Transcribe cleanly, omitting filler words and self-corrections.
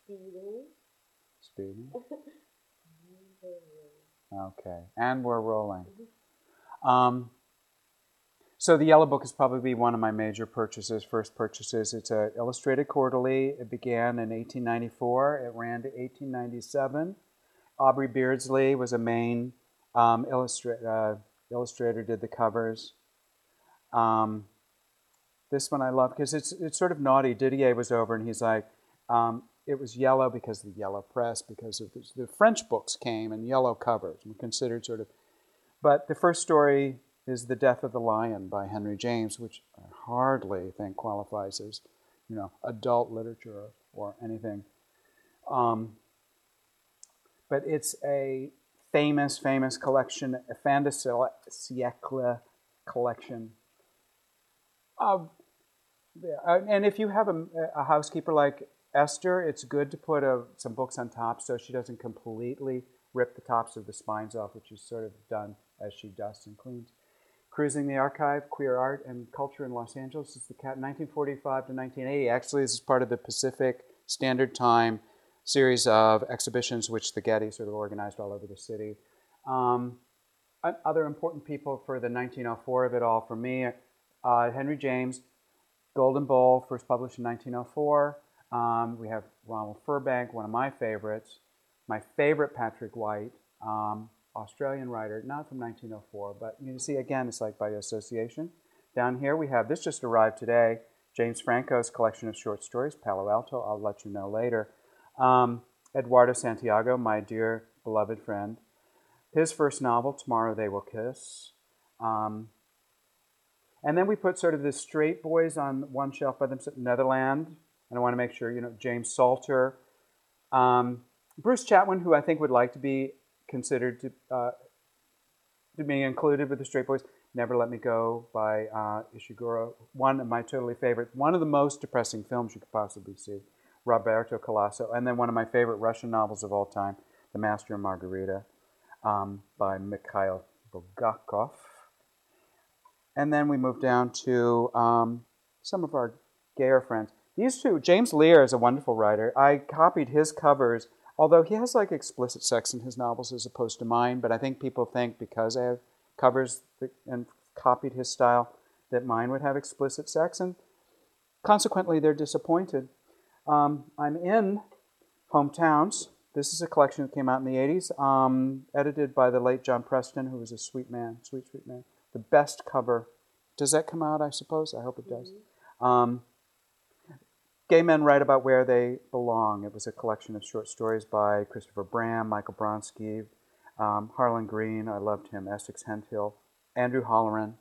Speeding. Speeding. And Okay, and we're rolling. Um, so the Yellow Book is probably one of my major purchases, first purchases. It's an illustrated quarterly. It began in 1894. It ran to 1897. Aubrey Beardsley was a main illustrator, did the covers. Um, this one I love because it's sort of naughty. Didier was over and he's like, it was yellow because of the yellow press, because of the French books came in yellow covers and were considered sort of. But the first story is The Death of the Lion by Henry James, which I hardly think qualifies as, adult literature or anything. Um, but it's a famous collection, a fin de siècle collection of. And if you have a housekeeper like Esther, it's good to put some books on top so she doesn't completely rip the tops of the spines off, which is sort of done as she dusts and cleans. Cruising the Archive, Queer Art and Culture in Los Angeles. It's the 1945 to 1980. Actually, this is part of the Pacific Standard Time series of exhibitions which the Getty sort of organized all over the city. Other important people for the 1904 of it all for me, Henry James, Golden Bowl, first published in 1904. We have Ronald Furbank, one of my favorites. My favorite, Patrick White, Australian writer, not from 1904, but you see, again, it's like by association. Down here we have, this just arrived today, James Franco's collection of short stories, Palo Alto, I'll let you know later. Eduardo Santiago, my dear beloved friend. His first novel, Tomorrow They Will Kiss. And then we put sort of the straight boys on one shelf by themselves, Netherland, and I want to make sure, James Salter. Bruce Chatwin, who I think would like to be considered to be included with the straight boys. Never Let Me Go by Ishiguro. One of my totally favorite, one of the most depressing films you could possibly see. Roberto Colasso. And then one of my favorite Russian novels of all time, The Master and Margarita by Mikhail Bulgakov. And then we move down to some of our gayer friends. These two, James Lear is a wonderful writer. I copied his covers, although he has like explicit sex in his novels as opposed to mine, but I think people think because I have covers and copied his style that mine would have explicit sex, and consequently they're disappointed. I'm in Hometowns. This is a collection that came out in the 80s, edited by the late John Preston, who was a sweet man, sweet man. The best cover. Does that come out, I suppose? I hope it does. Gay Men Write About Where They Belong. It was a collection of short stories by Christopher Bram, Michael Bronski, Harlan Green, I loved him, Essex Henthill, Andrew Holleran,